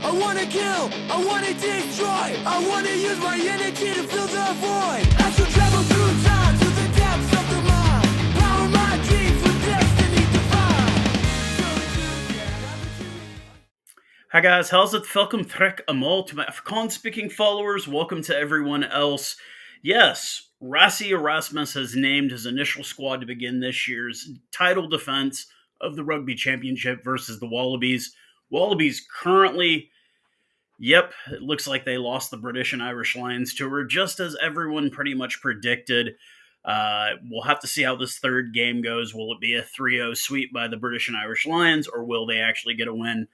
I wanna kill, I wanna destroy, I wanna use my energy to fill the void. I shall travel through time to the depths of the mind, power my dreams with destiny divine. Hi guys, Howzit? Welcome terug allemaal to my Afrikaans-speaking followers. Welcome to everyone else. Yes, Rassie Erasmus has named his initial squad to begin this year's title defense of the Rugby Championship versus the Wallabies. Wallabies currently, it looks like they lost the British and Irish Lions tour, just as everyone pretty much predicted. We'll have to see how this third game goes. Will it be a 3-0 sweep by the British and Irish Lions, or will they actually get a win?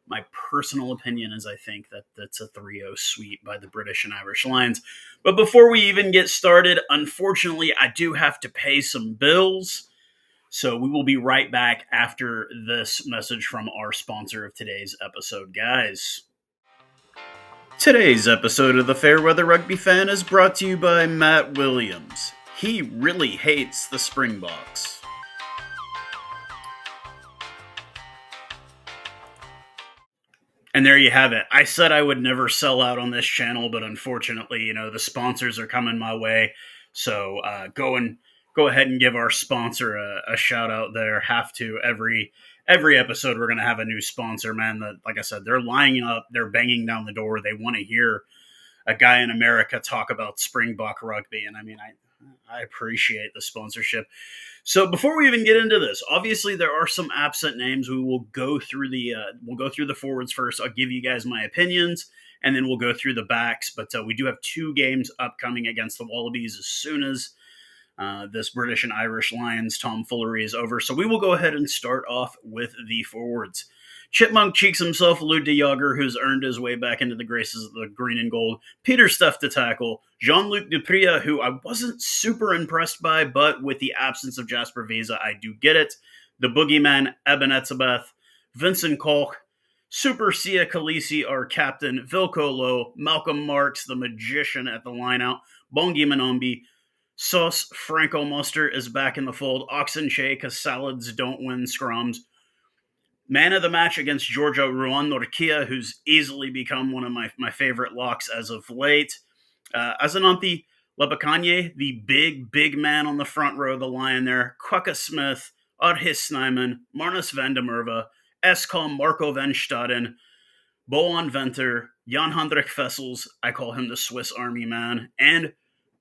My personal opinion is I think that that's a 3-0 sweep by the British and Irish Lions. But before we even get started, unfortunately, I do have to pay some bills. So we will be right back after this message from our sponsor of today's episode, guys. Today's episode of the Fairweather Rugby Fan is brought to you by Matt Williams. He really hates the Springboks. And there you have it. I said I would never sell out on this channel, but unfortunately, the sponsors are coming my way. So go ahead and give our sponsor a shout out there. Have to every episode we're going to have a new sponsor, man. That, like I said, they're lining up, they're banging down the door. They want to hear a guy in America talk about Springbok rugby, and I mean, I appreciate the sponsorship. So before we even get into this, obviously there are some absent names. We will go through the forwards first. I'll give you guys my opinions, and then we'll go through the backs. But we do have two games upcoming against the Wallabies as soon as this British and Irish Lions tomfoolery is over. So we will go ahead and start off with the forwards. Chipmunk Cheeks himself, Lou de Jager, who's earned his way back into the graces of the green and gold. Peter Stuff to tackle. Jean-Luc Dupria, who I wasn't super impressed by, but with the absence of Jasper Wiese, I do get it. The boogeyman, Eben Etzebeth. Vincent Kolk. Super Sia Khaleesi, our captain. Vilko Low. Malcolm Marks, the magician at the lineout. Bongi Manombi. Sauce Franco Muster is back in the fold. Oxenche, because salads don't win scrums. Man of the match against Georgia, Ruan Norkia, who's easily become one of my favorite locks as of late. Azananthi Labakanye, the big man on the front row of the line there. Kwaka Smith, Arhis Snyman, Marnus van der Merwe, Eskom Marco van Staden, Boan Venter, Jan Hendrik Vessels, I call him the Swiss Army man, and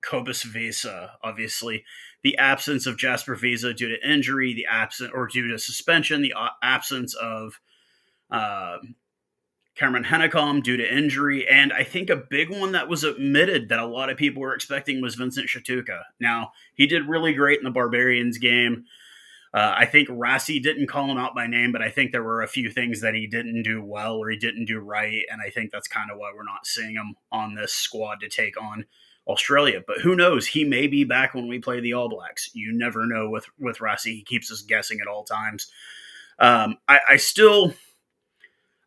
Cobus Wiese, obviously. The absence of Jasper Wiese due to injury, due to suspension, the absence of Cameron Hennecom due to injury, and I think a big one that was omitted that a lot of people were expecting was Vincent Shatuka. Now, he did really great in the Barbarians game. I think Rassie didn't call him out by name, but I think there were a few things that he didn't do well or he didn't do right, and I think that's kind of why we're not seeing him on this squad to take on Australia. But who knows? He may be back when we play the All Blacks. You never know with Rassie. He keeps us guessing at all times. I'm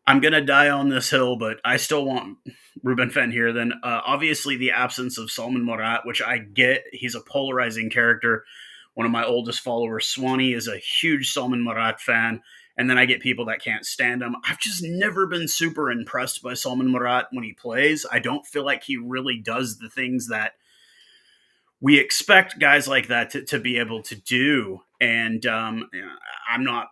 going to die on this hill, but I still want Ruben Van Heerden. Obviously, the absence of Salman Morat, which I get. He's a polarizing character. One of my oldest followers, Swanee, is a huge Salman Morat fan. And then I get people that can't stand him. I've just never been super impressed by Salman Morat when he plays. I don't feel like he really does the things that we expect guys like that to be able to do. And I'm not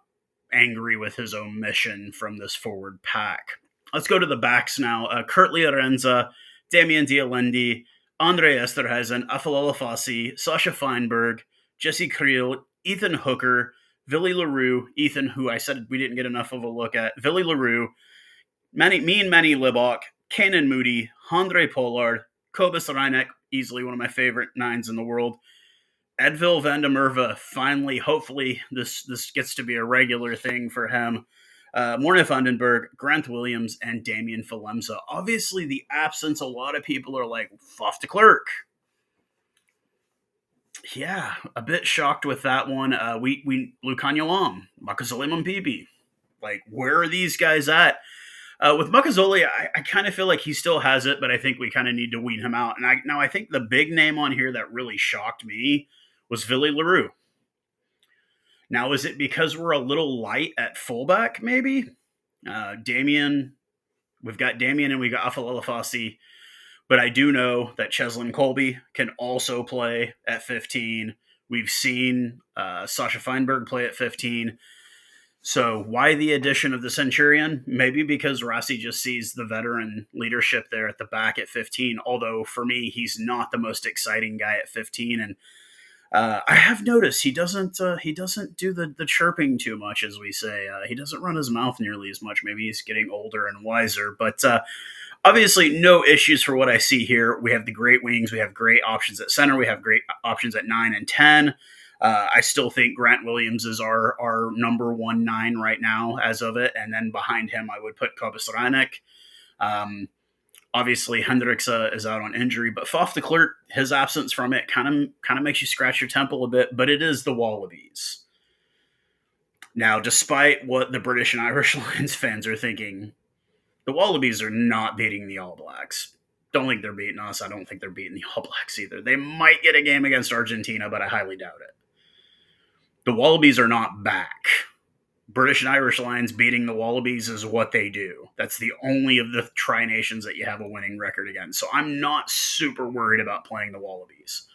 angry with his omission from this forward pack. Let's go to the backs now. Kurt Leorenza, Damien Dialendi, Andre Esterhuizen, Afalala Fassi, Sasha Feinberg, Jesse Creel, Ethan Hooker, Villy LaRue, Ethan, who I said we didn't get enough of a look at, Villy LaRue, Manny Libok, Kanan Moody, Andre Pollard, Cobus Reineck, easily one of my favorite nines in the world, Edville van der Merwe, finally, hopefully this gets to be a regular thing for him, Morne Vandenberg, Grant Williams, and Damien Falemza. Obviously, the absence, a lot of people are like, Faf de Klerk. Yeah, a bit shocked with that one. We Lukanya Lam, Makazole Mpipi. Like, where are these guys at? With Makazole, I kind of feel like he still has it, but I think we kind of need to wean him out. And I think the big name on here that really shocked me was Villy LaRue. Now, is it because we're a little light at fullback, maybe? Damien We've got Damien and we got Afalelafasi, but I do know that Cheslin Colby can also play at 15. We've seen Sasha Feinberg play at 15. So why the addition of the Centurion? Maybe because Rassie just sees the veteran leadership there at the back at 15. Although for me, he's not the most exciting guy at 15. And I have noticed he doesn't do the chirping too much, as we say. He doesn't run his mouth nearly as much. Maybe he's getting older and wiser. But obviously, no issues for what I see here. We have the great wings. We have great options at center. We have great options at 9 and 10. I still think Grant Williams is our number 1-9 right now as of it. And then behind him, I would put Kobus Reinek. Obviously, Hendricks is out on injury, but Faf de Klerk, his absence from it kind of makes you scratch your temple a bit, but it is the Wallabies. Now, despite what the British and Irish Lions fans are thinking, the Wallabies are not beating the All Blacks. Don't think they're beating us. I don't think they're beating the All Blacks either. They might get a game against Argentina, but I highly doubt it. The Wallabies are not back. British and Irish Lions beating the Wallabies is what they do. That's the only of the tri-nations that you have a winning record against. So I'm not super worried about playing the Wallabies.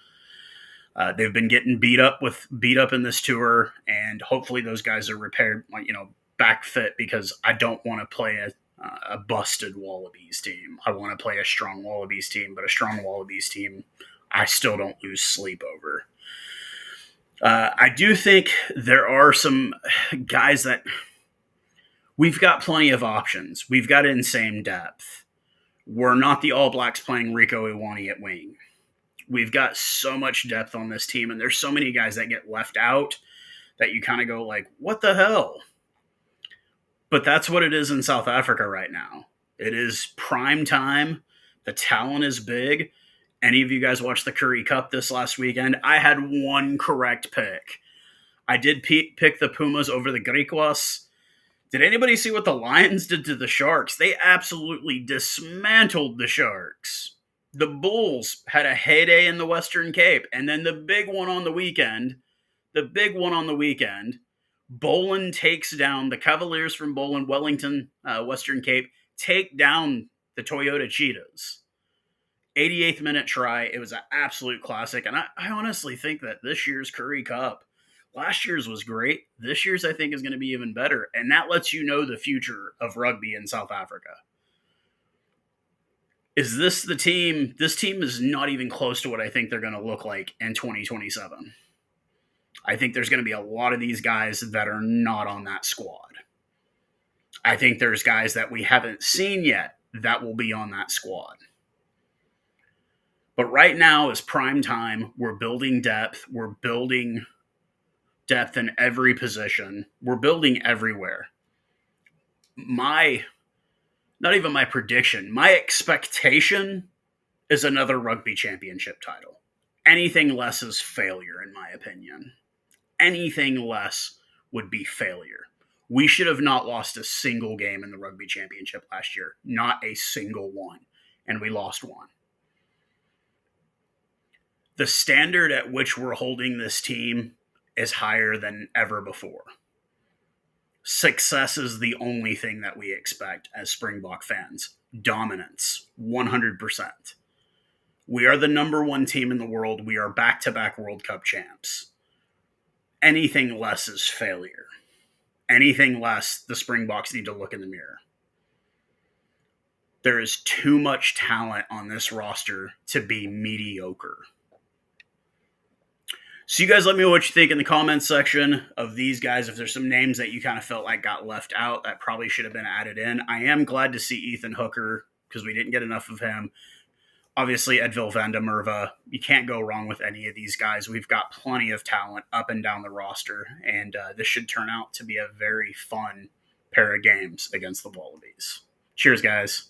They've been getting beat up in this tour, and hopefully those guys are repaired, back fit, because I don't want to play a busted Wallabies team. I want to play a strong Wallabies team, but a strong Wallabies team I still don't lose sleep over. I do think there are some guys that we've got plenty of options. We've got insane depth. We're not the All Blacks playing Rico Iwani at wing. We've got so much depth on this team, and there's so many guys that get left out that you kind of go like, what the hell? But that's what it is in South Africa right now. It is prime time. The talent is big. Any of you guys watched the Currie Cup this last weekend? I had one correct pick. I did pick the Pumas over the Griquas. Did anybody see what the Lions did to the Sharks? They absolutely dismantled the Sharks. The Bulls had a heyday in the Western Cape, and then the big one on the weekend, Boland takes down the Cavaliers from Boland, Wellington, Western Cape, take down the Toyota Cheetahs. 88th minute try. It was an absolute classic. And I honestly think that this year's Currie Cup, last year's was great. This year's, I think, is going to be even better. And that lets you know the future of rugby in South Africa. Is this the team? This team is not even close to what I think they're going to look like in 2027. I think there's going to be a lot of these guys that are not on that squad. I think there's guys that we haven't seen yet that will be on that squad. But right now is prime time. We're building depth. We're building depth in every position. We're building everywhere. Not even my prediction, my expectation is another rugby championship title. Anything less is failure, in my opinion. Anything less would be failure. We should have not lost a single game in the rugby championship last year. Not a single one. And we lost one. The standard at which we're holding this team is higher than ever before. Success is the only thing that we expect as Springbok fans. Dominance, 100%. We are the number one team in the world. We are back-to-back World Cup champs. Anything less is failure. Anything less, the Springboks need to look in the mirror. There is too much talent on this roster to be mediocre. So you guys let me know what you think in the comments section of these guys. If there's some names that you kind of felt like got left out that probably should have been added in. I am glad to see Ethan Hooker because we didn't get enough of him. Obviously, Edville van der Merwe. You can't go wrong with any of these guys. We've got plenty of talent up and down the roster, and this should turn out to be a very fun pair of games against the Wallabies. Cheers, guys.